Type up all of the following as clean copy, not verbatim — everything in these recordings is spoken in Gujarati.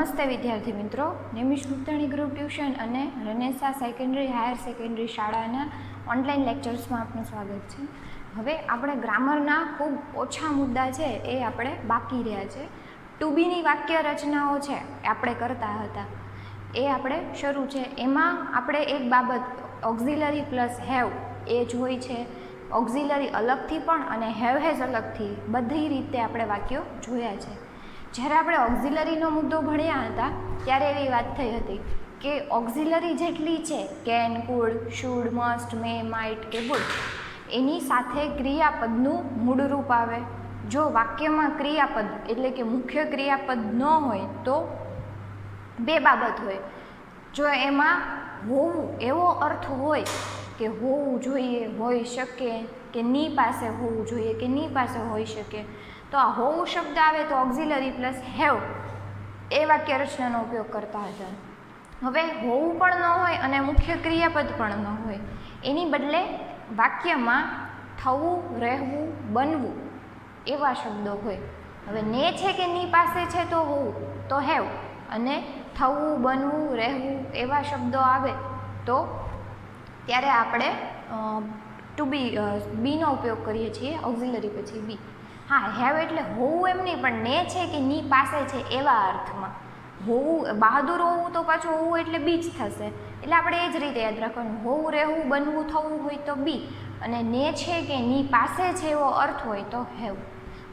નમસ્તે વિદ્યાર્થી મિત્રો, નિમિષ ગુપ્તાણી ગ્રુપ ટ્યુશન અને રનેસા સેકન્ડરી હાયર સેકન્ડરી શાળાના ઓનલાઈન લેક્ચર્સમાં આપનું સ્વાગત છે. હવે આપણે ગ્રામરના ખૂબ ઓછા મુદ્દા છે એ આપણે બાકી રહ્યા છે. ટુ બીની વાક્ય રચનાઓ છે એ આપણે કરતા હતા, એ આપણે શરૂ છે. એમાં આપણે એક બાબત ઓક્ઝિલરી પ્લસ હેવ એ જોઈ છે. ઓક્ઝિલરી અલગથી પણ અને હેવ હેઝ અલગથી બધી રીતે આપણે વાક્યો જોયા છે. જ્યારે આપણે ઓક્ઝિલરીનો મુદ્દો ભણ્યા હતા ત્યારે એવી વાત થઈ હતી કે ઓક્ઝિલરી જેટલી છે can, food, should, must, May, might કે વુડ, એની સાથે ક્રિયાપદનું મૂળરૂપ આવે. જો વાક્યમાં ક્રિયાપદ એટલે કે મુખ્ય ક્રિયાપદ ન હોય તો બે બાબત હોય. જો એમાં હોવું એવો અર્થ હોય કે હોવું જોઈએ, હોઈ શકે, કે ની પાસે હોવું જોઈએ કે ની પાસે હોઈ શકે, તો આ હોવું શબ્દ આવે તો ઓક્ઝિલરી પ્લસ હેવ એ વાક્ય રચનાનો ઉપયોગ કરતા હતા. હવે હોવું પણ ન હોય અને મુખ્ય ક્રિયાપદ પણ ન હોય, એની બદલે વાક્યમાં થવું, રહેવું, બનવું એવા શબ્દો હોય. હવે ને છે કે ની પાસે છે તો હોવું તો હેવ, અને થવું, બનવું, રહેવું એવા શબ્દો આવે તો ત્યારે આપણે ટુ બીનો ઉપયોગ કરીએ છીએ ઓક્ઝિલરી પછી બી. હા, હેવ એટલે હોવું એમ નહીં, પણ ને છે કે ની પાસે છે એવા અર્થમાં. હોવું, બહાદુર હોવું તો પાછું હોવું એટલે બી જ થશે. એટલે આપણે એ જ રીતે યાદ રાખવાનું, હોવું, રહેવું, બનવું, થવું હોય તો બી, અને ને છે કે ની પાસે છે એવો અર્થ હોય તો હેવ.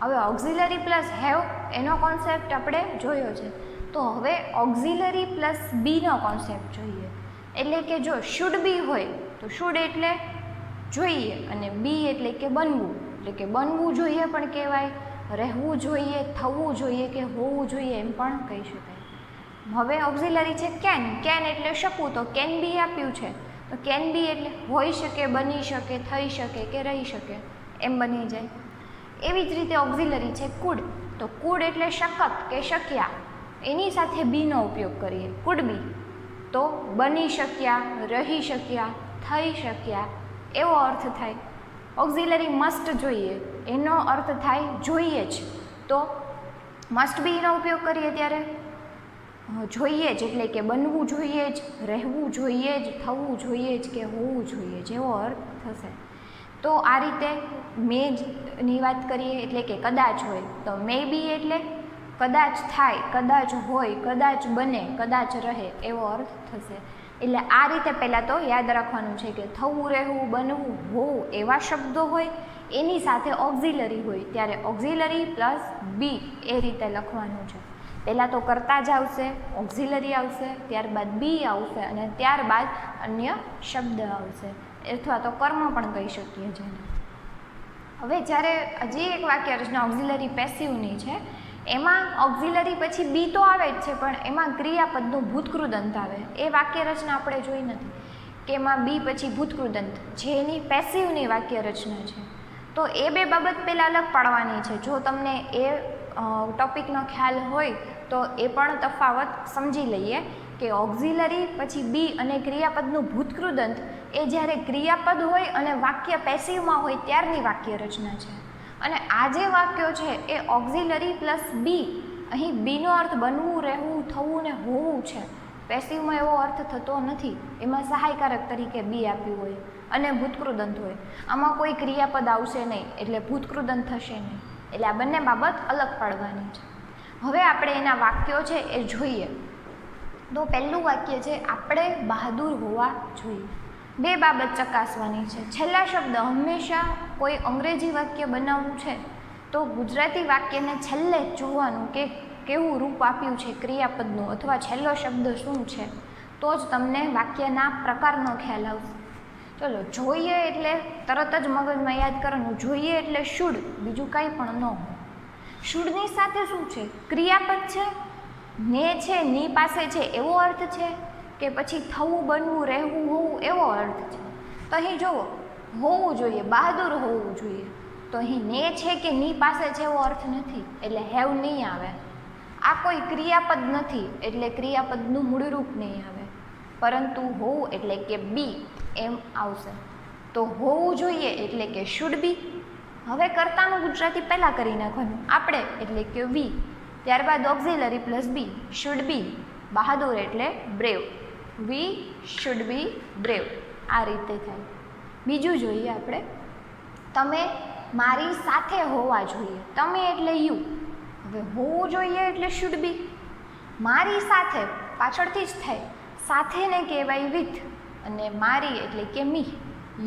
હવે ઓક્ઝિલરી પ્લસ હેવ એનો કોન્સેપ્ટ આપણે જોયો છે. તો હવે ઓક્ઝિલરી પ્લસ બીનો કોન્સેપ્ટ જોઈએ. એટલે કે જો શુડ બી હોય તો શુડ એટલે જોઈએ, અને બી એટલે કે બનવું, એટલે કે બનવું જોઈએ પણ કહેવાય, રહેવું જોઈએ, થવું જોઈએ કે હોવું જોઈએ એમ પણ કહી શકાય. હવે ઓક્ઝિલરી છે કેન. કેન એટલે શકું, તો કેન બી આપ્યું છે તો કેન બી એટલે હોઈ શકે, બની શકે, થઈ શકે કે રહી શકે એમ બની જાય. એવી જ રીતે ઓક્ઝિલરી છે કુડ. તો કુડ એટલે શકત કે શક્યા, એની સાથે બીનો ઉપયોગ કરીએ, કુડ બી, તો બની શક્યા, રહી શક્યા, થઈ શક્યા એવો અર્થ થાય. ઓક્ઝિલરી મસ્ટ જોઈએ, એનો અર્થ થાય જોઈએ જ, તો મસ્ટ બીનો ઉપયોગ કરીએ ત્યારે જોઈએ જ એટલે કે બનવું જોઈએ જ, રહેવું જોઈએ જ, થવું જોઈએ જ કે હોવું જોઈએ જેવો અર્થ થશે. તો આ રીતે મેની વાત કરીએ એટલે કે કદાચ હોય તો મે બી એટલે કદાચ થાય, કદાચ હોય, કદાચ બને, કદાચ રહે એવો અર્થ થશે. એટલે આ રીતે પહેલાં તો યાદ રાખવાનું છે કે થવું, રહેવું, બનવું, હોવું એવા શબ્દો હોય, એની સાથે ઓક્ઝિલરી હોય ત્યારે ઓક્ઝિલરી પ્લસ બી એ રીતે લખવાનું છે. પહેલાં તો કરતા જ આવશે, ઓક્ઝિલરી આવશે, ત્યારબાદ બી આવશે અને ત્યારબાદ અન્ય શબ્દ આવશે, અથવા તો કર્મ પણ કહી શકીએ જેને. હવે જ્યારે હજી એક વાક્ય રચના ઓક્ઝિલરી પેસિવની છે, એમાં ઓક્ઝિલરી પછી બી તો આવે જ છે, પણ એમાં ક્રિયાપદનું ભૂતકૃદંત આવે. એ વાક્ય રચના આપણે જોઈ નથી કે એમાં બી પછી ભૂતકૃદંત, જે એની પેસિવની વાક્ય રચના છે. તો એ બે બાબત પહેલાં અલગ પાડવાની છે. જો તમને એ ટોપિકનો ખ્યાલ હોય તો એ પણ તફાવત સમજી લઈએ કે ઓક્ઝિલરી પછી બી અને ક્રિયાપદનું ભૂતકૃદંત એ જ્યારે ક્રિયાપદ હોય અને વાક્ય પેસિવમાં હોય ત્યારની વાક્ય રચના છે. અને આ જે વાક્યો છે એ ઓક્ઝિલરી પ્લસ બી, અહીં બીનો અર્થ બનવું, રહેવું, થવું ને હોવું છે. પેસિવમાં એવો અર્થ થતો નથી, એમાં સહાયકારક તરીકે બી આપ્યું હોય અને ભૂતકૃદંત હોય. આમાં કોઈ ક્રિયાપદ આવશે નહીં એટલે ભૂતકૃદંત થશે નહીં. એટલે આ બંને બાબત અલગ પાડવાની છે. હવે આપણે એના વાક્યો છે એ જોઈએ. તો પહેલું વાક્ય છે આપણે બહાદુર હોવા જોઈએ. બે બાબત ચકાસવાની છે. છેલ્લા શબ્દ હંમેશા કોઈ અંગ્રેજી વાક્ય બનાવવું છે તો ગુજરાતી વાક્યને છેલ્લે જ જોવાનું કે કેવું રૂપ આપ્યું છે ક્રિયાપદનું, અથવા છેલ્લો શબ્દ શું છે, તો જ તમને વાક્યના પ્રકારનો ખ્યાલ આવશે. ચલો, જોઈએ એટલે તરત જ મગજમાં યાદ કરવાનું, જોઈએ એટલે શુડ, બીજું કંઈ પણ ન હોય. શુડની સાથે શું છે? ક્રિયાપદ છે, ને છે, ની પાસે છે એવો અર્થ છે, કે પછી થવું, બનવું, રહેવું, હોવું એવો અર્થ છે. તો અહીં જુઓ, હોવું જોઈએ, બહાદુર હોવું જોઈએ, તો અહીં ને છે કે ની પાસે છે એવો અર્થ નથી એટલે હેવ નહીં આવે. આ કોઈ ક્રિયાપદ નથી એટલે ક્રિયાપદનું મૂળરૂપ નહીં આવે, પરંતુ હોવું એટલે કે બી એમ આવશે. તો હોવું જોઈએ એટલે કે શુડ બી. હવે કર્તાનું ગુજરાતી પહેલાં કરી નાખવાનું, આપણે એટલે કે વી. ત્યારબાદ auxiliary plus be, should be, બહાદુર એટલે brave, we should be brave, આ રીતે થાય. બીજું જોઈએ આપણે, તમે મારી સાથે હોવા જોઈએ, તમે એટલે યુ, હવે હોવું જોઈએ એટલે શુડ બી, મારી સાથે પાછળથી જ થાય, સાથેને કહેવાય વિથ, અને મારી એટલે કે me,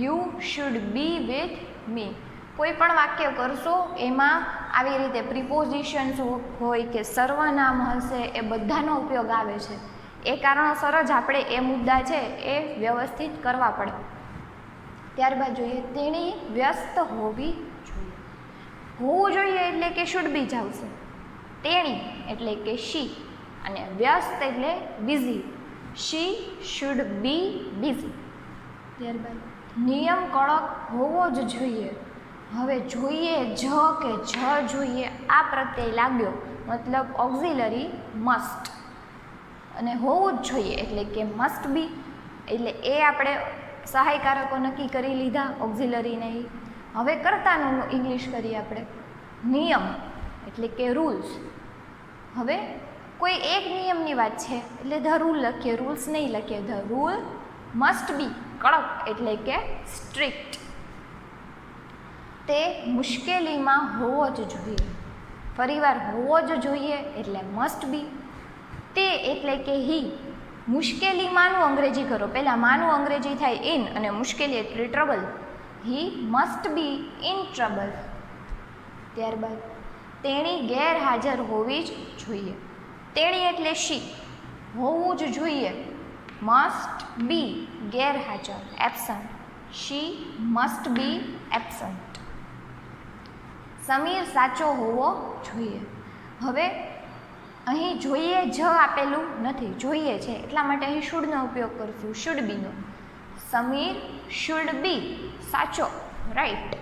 you should be with me. કોઈ પણ વાક્ય કરશો એમાં આવી રીતે પ્રિપોઝિશન્સ હોય કે સર્વનામ હશે, એ બધાનો ઉપયોગ આવે છે. એ કારણોસર જ આપણે એ મુદ્દા છે એ વ્યવસ્થિત કરવા પડે. ત્યારબાદ જોઈએ, તેણી વ્યસ્ત હોવી જોઈએ. હોવું જોઈએ એટલે કે શુડ બી જ આવશે, તેણી એટલે કે શી, અને વ્યસ્ત એટલે busy, she should be busy. ત્યારબાદ નિયમ કડક હોવો જ જોઈએ. હવે જોઈએ જ કે જ જોઈએ આ પ્રત્યય લાગ્યો, મતલબ ઓક્ઝિલરી મસ્ટ, અને હોવું જ જોઈએ એટલે કે મસ્ટ બી, એટલે એ આપણે સહાયકારકો નક્કી કરી લીધા ઓક્ઝિલરીને. હવે કર્તાનું ઇંગ્લિશ કરીએ આપણે. નિયમ એટલે કે રૂલ્સ. હવે કોઈ એક નિયમની વાત છે એટલે ધ રૂલ લખીએ, રૂલ્સ નહીં લખીએ. ધ રૂલ મસ્ટ બી, કડક એટલે કે સ્ટ્રિક્ટ. તે મુશ્કેલીમાં હોવો જ જોઈએ, ફરીવાર હોવો જ જોઈએ એટલે મસ્ટ બી. તે એટલે કે હી, મુશ્કેલીમાંનું અંગ્રેજી કરો, પહેલાં માનું અંગ્રેજી થાય ઇન, અને મુશ્કેલી એટલે trouble. He must be in trouble. ત્યારબાદ તેણી ગેરહાજર હોવી જ જોઈએ. તેણી એટલે શી, હોવું જ જોઈએ મસ્ટ બી ગેરહાજર, absent. She must be absent. Sameer સાચો હોવો જોઈએ. હવે અહીં જોઈએ જ આપેલું નથી, જોઈએ છે એટલા માટે અહીં શુડનો ઉપયોગ કરશું, should Bino. Sameer should be સાચો, રાઈટ.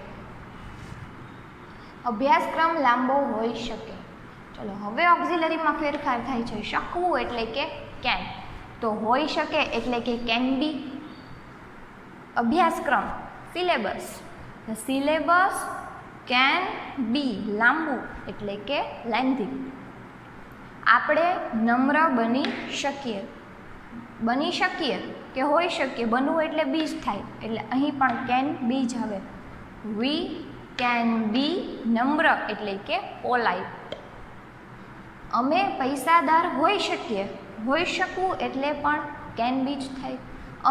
અભ્યાસક્રમ લાંબો હોઈ શકે. ચલો હવે ઓક્ઝિલરીમાં ફેરફાર થાય છે. શકવું એટલે કે કેન, તો હોઈ શકે એટલે કે કેન બી. અભ્યાસક્રમ syllabus, the syllabus can be લાંબુ એટલે કે લેન્ધી. આપણે નમ્ર બની શકીએ, બની શકીએ કે હોઈ શકીએ, બનવું એટલે બી જ થાય, એટલે અહીં પણ કેન બી જ આવે. વી કેન બી નમ્ર એટલે કે પોલાઇટ. અમે પૈસાદાર હોઈ શકીએ, હોઈ શકવું એટલે પણ કેન બી જ થાય.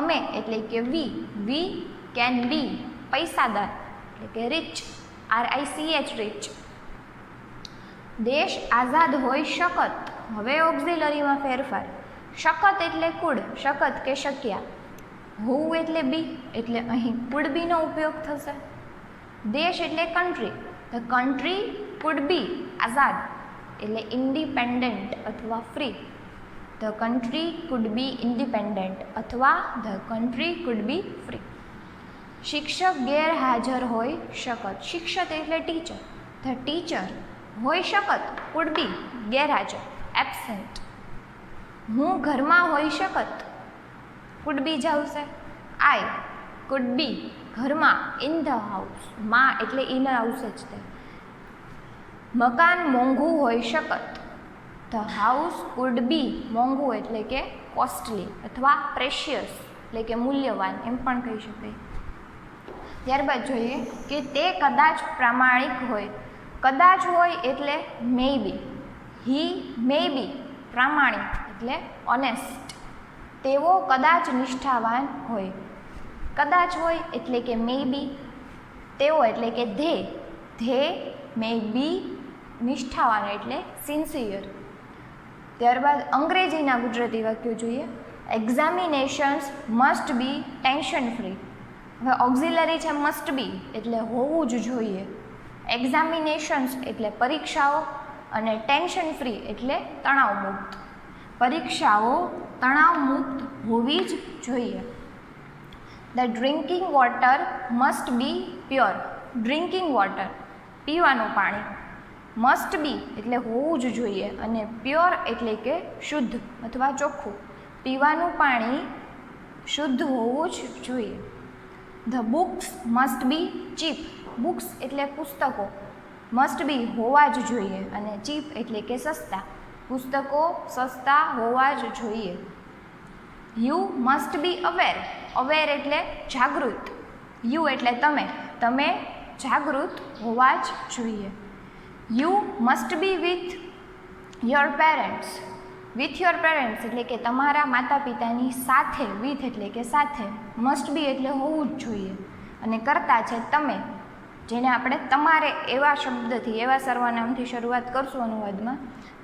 અમે એટલે કે વી કેન બી પૈસાદાર એટલે કે રીચ, RICH રીચ. દેશ આઝાદ હોઈ શકત. હવે ઓક્ઝિલરીમાં ફેરફાર. શકત એટલે કુડ, શકત કે શક્યા. હોવું એટલે બી, એટલે અહીં કુડ બીનો ઉપયોગ થશે. દેશ એટલે country, the country could be આઝાદ એટલે ઇન્ડિપેન્ડન્ટ અથવા free. The country could be independent અથવા the country could be free. શિક્ષક ગેરહાજર હોઈ શકત. શિક્ષક એટલે ટીચર, ધ ટીચર હોઈ શકત કુડ બી ગેરહાજર, એબસેન્ટ. હું ઘરમાં હોઈ શકત, કુડ બી જ આવશે. આઈ કુડ બી ઘરમાં, ઇન ધ હાઉસ, માં એટલે ઇન આવશે જ તે. મકાન મોંઘું હોઈ શકત. ધ હાઉસ કુડ બી મોંઘું એટલે કે કોસ્ટલી અથવા પ્રેશિયસ એટલે કે મૂલ્યવાન એમ પણ કહી શકાય. ત્યારબાદ જોઈએ કે તે કદાચ પ્રામાણિક હોય. કદાચ હોય એટલે મે બી. હી મે બી પ્રામાણિક એટલે ઓનેસ્ટ. તેઓ કદાચ નિષ્ઠાવાન હોય. કદાચ હોય એટલે કે મે બી. તેઓ એટલે કે ધે મે બી નિષ્ઠાવાન એટલે સિન્સિયર. ત્યારબાદ અંગ્રેજીના ગુજરાતી વાક્યો જોઈએ. Examinations must be tension free. હવે ઓક્ઝિલરી છે મસ્ટ બી એટલે હોવું જ જોઈએ. એક્ઝામિનેશન્સ એટલે પરીક્ષાઓ, અને ટેન્શન ફ્રી એટલે તણાવ મુક્ત. પરીક્ષાઓ તણાવ મુક્ત હોવી જ જોઈએ. The drinking water must be pure. Drinking water પીવાનું પાણી, મસ્ટ બી એટલે હોવું જ જોઈએ, અને પ્યોર એટલે કે શુદ્ધ અથવા ચોખ્ખું. પીવાનું પાણી શુદ્ધ હોવું જ જોઈએ. The books must be cheap. Books એટલે પુસ્તકો, મસ્ટ બી હોવા જ જોઈએ, અને ચીપ એટલે કે સસ્તા. પુસ્તકો સસ્તા હોવા જ જોઈએ. You must be aware. Aware એટલે જાગૃત. યુ એટલે તમે જાગૃત હોવા જ જોઈએ. You must be with your parents. With your parents એટલે કે તમારા માતા પિતાની સાથે. વિથ એટલે કે સાથે. મસ્ટ બી એટલે હોવું જ જોઈએ, અને કરતા છે તમે, જેને આપણે તમારે એવા શબ્દથી, એવા સર્વનામથી શરૂઆત કરશું અનુવાદમાં.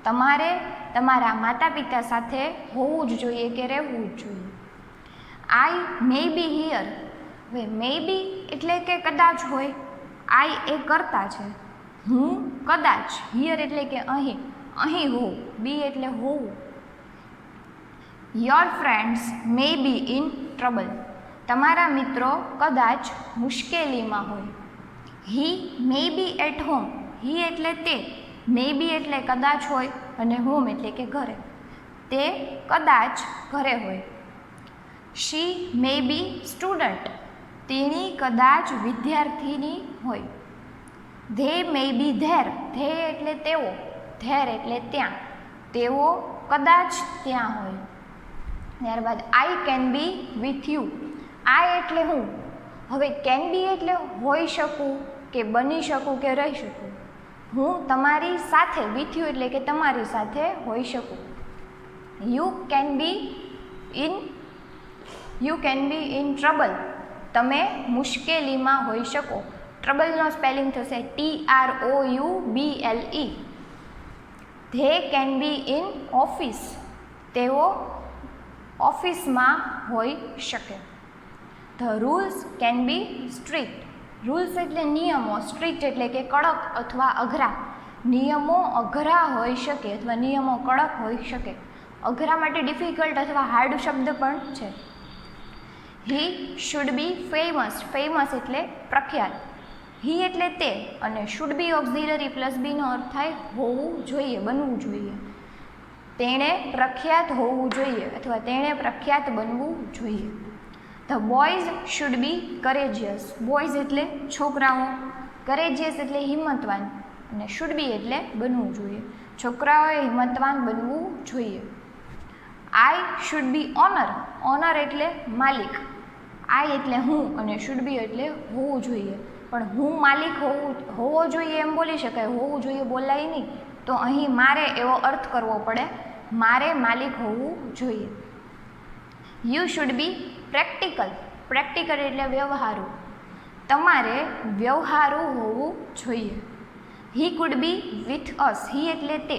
તમારે તમારા માતા પિતા સાથે હોવું જ જોઈએ કે રહેવું જ જોઈએ. I May B here. હવે મે બી એટલે કે કદાચ હોય. આઈ એ કરતા છે. હું કદાચ. હિયર એટલે કે અહીં હોઉં. બી એટલે હોવું. Your friends May B in trouble. તમારા મિત્રો કદાચ મુશ્કેલીમાં હોય. He May B at home. હી એટલે તે. મે બી એટલે કદાચ હોય, અને હોમ એટલે કે ઘરે. તે કદાચ ઘરે હોય. She may be student. તેણી કદાચ વિદ્યાર્થીની હોય. They may be there. They એટલે તેઓ. ધેર એટલે ત્યાં. તેઓ કદાચ ત્યાં હોય. ત્યારબાદ I can be with you. I એટલે હું. હવે કેન બી એટલે હોઈ શકું, કે બની શકું, કે રહી શકું. હું તમારી સાથે. વિથ યુ એટલે કે તમારી સાથે હોઈ શકું. You can be in trouble. તમે મુશ્કેલીમાં હોઈ શકો. ટ્રબલનો સ્પેલિંગ થશે TROUBLE. They can be in office. તેઓ ઓફિસમાં હોઈ શકે. The rules can be strict. Rules એટલે નિયમો. સ્ટ્રિક્ટ એટલે કે કડક અથવા અઘરા. નિયમો અઘરા હોઈ શકે અથવા નિયમો કડક હોઈ શકે. અઘરા માટે ડિફિકલ્ટ અથવા હાર્ડ શબ્દ પણ છે. He should be famous. Famous એટલે પ્રખ્યાત. હી એટલે તે, અને શુડ બી ઓક્ઝિલરી પ્લસ બીનો અર્થ થાય હોવું જોઈએ, બનવું જોઈએ. તેણે પ્રખ્યાત હોવું જોઈએ અથવા તેણે પ્રખ્યાત બનવું જોઈએ. The boys should be courageous. Boys એટલે છોકરાઓ. કરેજિયસ એટલે હિંમતવાન, અને શુડ બી એટલે બનવું જોઈએ. છોકરાઓએ હિંમતવાન બનવું જોઈએ. I should be owner. Owner એટલે માલિક. આઈ એટલે હું, અને શુડ બી એટલે હોવું જોઈએ. પણ હું માલિક હોવો જોઈએ એમ બોલી શકાય, હોવું જોઈએ બોલાય નહીં. તો અહીં મારે એવો અર્થ કરવો પડે. મારે માલિક હોવું જોઈએ. You should B practical. Practical એટલે વ્યવહારુ. તમારે વ્યવહારુ હોવું જોઈએ. હી કુડ બી વિથ અસ. હી એટલે તે.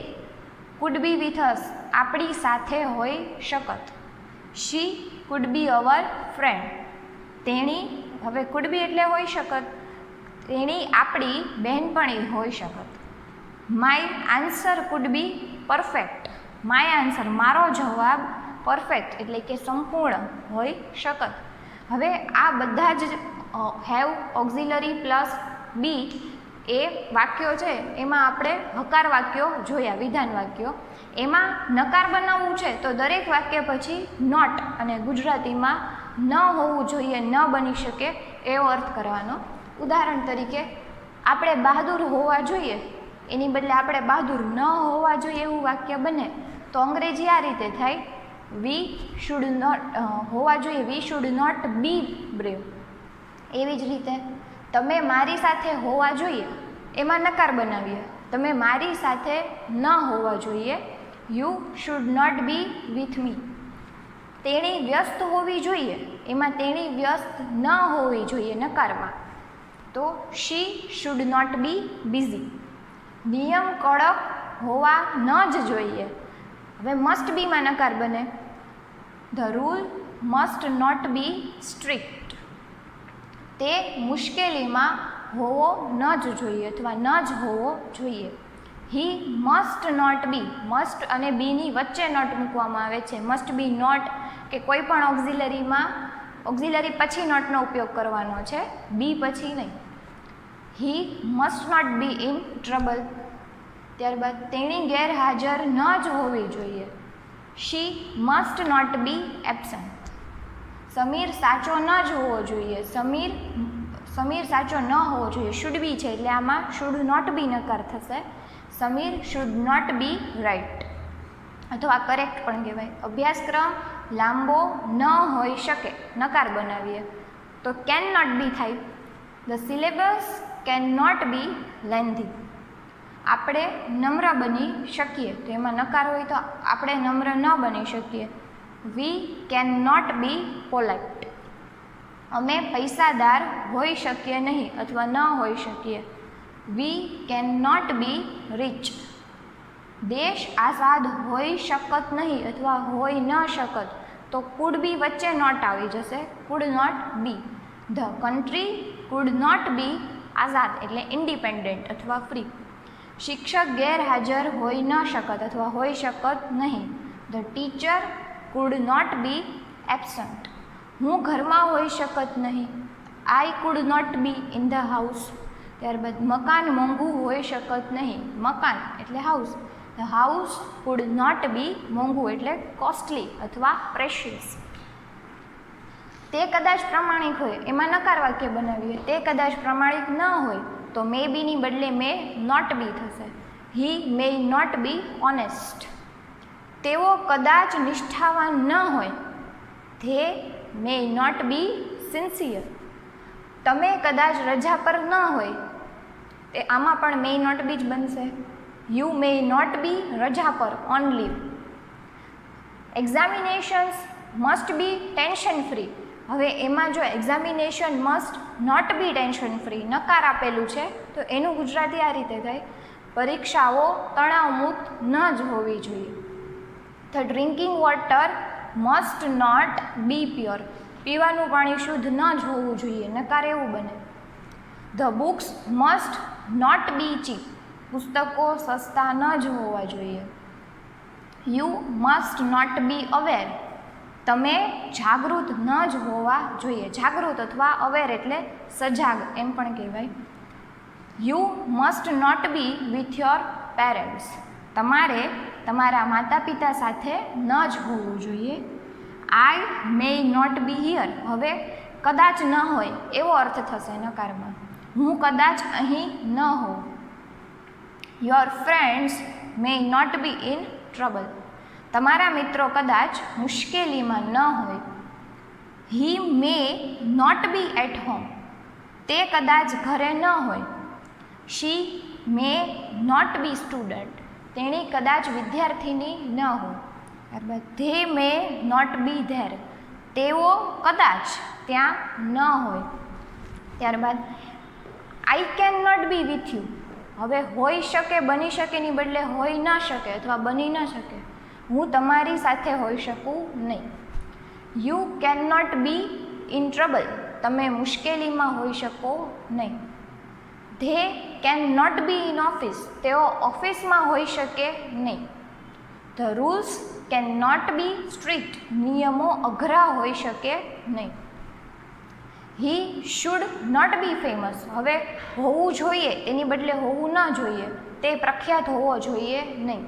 કુડ બી વિથ અસ આપણી સાથે હોઈ શકત. She could B our friend. તેણી, હવે કુડ બી એટલે હોઈ શકત. તેણી આપણી બહેનપણી હોઈ શકત. My answer could be perfect. My answer મારો જવાબ પરફેક્ટ એટલે કે સંપૂર્ણ હોઈ શકત. હવે આ બધા જ હેવ ઓક્ઝિલરી પ્લસ બી એ વાક્યો છે, એમાં આપણે હકાર વાક્યો જોયા, વિધાન વાક્યો. એમાં નકાર બનાવવું છે તો દરેક વાક્ય પછી નોટ અને ગુજરાતીમાં ન હોવું જોઈએ, ન બની શકે એવો અર્થ કરવાનો. ઉદાહરણ તરીકે આપણે બહાદુર હોવા જોઈએ એની બદલે આપણે બહાદુર ન હોવા જોઈએ એવું વાક્ય બને તો અંગ્રેજી આ રીતે થાય, વી શુડ નોટ હોવા જોઈએ, we should not be brave. એવી જ રીતે તમે મારી સાથે હોવા જોઈએ એમાં નકાર બનાવીએ, તમે મારી સાથે ન હોવા જોઈએ, you should not be with me. તેણી વ્યસ્ત હોવી જોઈએ એમાં તેણી વ્યસ્ત ન હોવી જોઈએ નકારમાં, તો she should not be busy. નિયમ કડક હોવા ન જ જોઈએ, હવે મસ્ટ બીમાં નકાર બને, the rule must not be strict. તે મુશ્કેલીમાં હોવો ન જ જોઈએ અથવા ન જ હોવો જોઈએ. He must not be, must અને બીની વચ્ચે નોટ મૂકવામાં આવે છે. મસ્ટ બી નોટ કે કોઈ પણ ઓક્ઝિલરીમાં ઓક્ઝિલરી પછી નોટનો ઉપયોગ કરવાનો છે, બી પછી નહીં. He must not be in trouble. ત્યારબાદ તેણી ગેરહાજર ન જ હોવી જોઈએ, she must not be absent. Sameer સાચો ન જ હોવો જોઈએ, સમીર સાચો ન હોવો જોઈએ, શુડ બી છે એટલે આમાં શુડ નોટ બી નકાર થશે. Sameer should not be right અથવા કરેક્ટ પણ કહેવાય. અભ્યાસક્રમ લાંબો ન હોઈ શકે, નકાર બનાવીએ તો કેન નોટ બી થાય. The syllabus can not be lengthy. આપણે નમ્ર બની શકીએ તો એમાં નકાર હોય તો આપણે નમ્ર ન બની શકીએ. We can not be polite. અમે પૈસાદાર હોઈ શકીએ નહીં અથવા ન હોઈ શકીએ. We can not be rich. દેશ આઝાદ હોઈ શકત નહીં અથવા હોઈ ન શકત તો કુડ બી વચ્ચે નોટ આવી જશે, could not be. The country could not be આઝાદ એટલે ઇન્ડિપેન્ડન્ટ અથવા ફ્રી. શિક્ષક ગેરહાજર હોઈ ન શકત અથવા હોઈ શકત નહીં. The teacher could not be absent. હું ઘરમાં હોઈ શકત નહીં. I could not be in the house. ત્યારબાદ મકાન મોંઘું હોઈ શકત નહીં. મકાન એટલે house. The house could not be મોંઘું એટલે કોસ્ટલી અથવા પ્રેશિયસ. તે કદાચ પ્રમાણિક હોય, એમાં નકાર વાક્ય બનાવીએ. તે કદાચ પ્રમાણિક ન હોય તો મે બીની બદલે મે નોટ બી થશે. He may not be honest. તેઓ કદાચ નિષ્ઠાવાન ન હોય. They may not be sincere. તમે કદાચ રજા પર ન હોય, તે આમાં પણ મે નોટ બી જ બનશે. યુ મે નોટ બી રજા પર, on leave. Examinations must be tension free. હવે એમાં જો examination must not be tension free નકાર આપેલું છે તો એનું ગુજરાતી આ રીતે થાય, પરીક્ષાઓ તણાવમુક્ત ન જ હોવી જોઈએ. The drinking water must not be pure. પીવાનું પાણી શુદ્ધ ન જ હોવું જોઈએ, નકાર એવું બને. The books must not be cheap. પુસ્તકો સસ્તા ન જ હોવા જોઈએ. You must not be aware. તમે જાગૃત ન જ હોવા જોઈએ. જાગૃત અથવા અવેર એટલે સજાગ એમ પણ કહેવાય. You must not be with your parents. તમારે તમારા માતા પિતા સાથે ન જ હોવું જોઈએ. I may not be here. હવે કદાચ ન હોય એવો અર્થ થશે નકારમાં. હું કદાચ અહીં ન હોઉં. Your friends may not be in trouble. તમારા મિત્રો કદાચ મુશ્કેલીમાં ન હોય. He may not be at home. તે કદાચ ઘરે ન હોય. She may not be student. તેણી કદાચ વિદ્યાર્થીની ન હોય. ત્યારબાદ they may not be there. તેઓ કદાચ ત્યાં ન હોય. ત્યારબાદ I can not be with you. હવે હોઈ શકે બની શકેની બદલે હોઈ ન શકે અથવા બની ન શકે. હું તમારી સાથે હોઈ શકું નહીં. You can not be in trouble. તમે મુશ્કેલીમાં હોઈ શકો નહીં. They can not be in office. તેઓ ઓફિસમાં હોઈ શકે નહીં. The rules can not be strict. નિયમો અઘરા હોઈ શકે નહીં. He should not be famous. હવે હોવું જોઈએ એની બદલે હોવું ન જોઈએ. તે પ્રખ્યાત હોવો જોઈએ નહીં.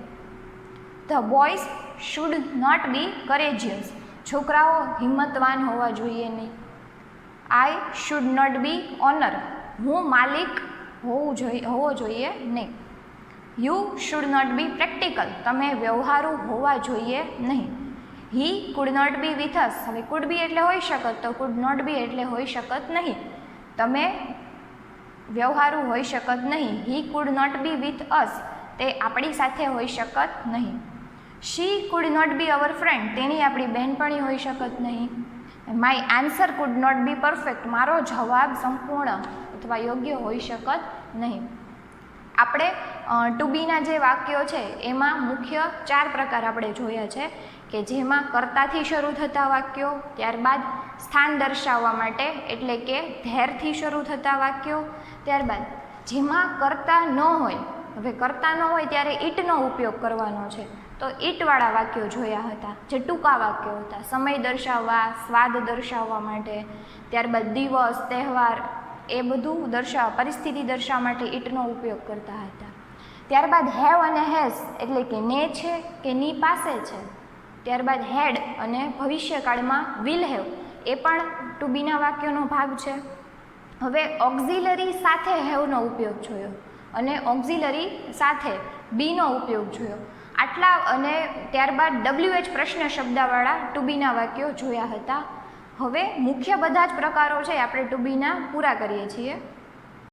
The boys should not be courageous. છોકરાઓ હિંમતવાન હોવા જોઈએ નહીં. I should not be owner. હું માલિક હોવો જોઈએ નહીં. You should not be practical. તમે વ્યવહારુ હોવા જોઈએ નહીં. He could not be with us. હવે કુડ બી એટલે હોઈ શકત તો કુડ નોટ બી એટલે હોઈ શકત નહીં. તમે વ્યવહારુ હોઈ શકત નહીં. He could not be with us. તે આપણી સાથે હોઈ શકત નહીં. She could not be our friend. તેની આપણી બહેનપણી હોઈ શકત નહીં. My answer could not be perfect. મારો જવાબ સંપૂર્ણ અથવા યોગ્ય હોઈ શકત નહીં. આપણે ટુ બીના જે વાક્યો છે એમાં મુખ્ય 4 પ્રકાર આપણે જોયા છે કે જેમાં કર્તાથી શરૂ થતા વાક્યો, ત્યારબાદ સ્થાન દર્શાવવા માટે એટલે કે ધેરથી શરૂ થતા વાક્યો, ત્યારબાદ જેમાં કર્તા ન હોય. હવે કર્તા ન હોય ત્યારે ઈટનો ઉપયોગ કરવાનો છે તો ઈટવાળા વાક્યો જોયા હતા જે ટૂંકા વાક્યો હતા. સમય દર્શાવવા, સ્વાદ દર્શાવવા માટે, ત્યારબાદ દિવસ, તહેવાર એ બધું દર્શાવવા, પરિસ્થિતિ દર્શાવવા માટે ઈટનો ઉપયોગ કરતા હતા. ત્યારબાદ હેવ અને હેઝ એટલે કે ને છે કે ની પાસે છે. ત્યારબાદ હેડ અને ભવિષ્યકાળમાં વિલ હેવ એ પણ ટુ બીના વાક્યોનો ભાગ છે. હવે ઓક્ઝિલરી સાથે હેવનો ઉપયોગ જોયો અને ઓક્ઝિલરી સાથે બીનો ઉપયોગ જોયો આટલા, અને ત્યારબાદ WH પ્રશ્ન શબ્દવાળા ટુ બીના વાક્યો જોયા હતા. હવે મુખ્ય બધા જ પ્રકારો છે આપણે ટુ બીના પૂરા કરીએ છીએ.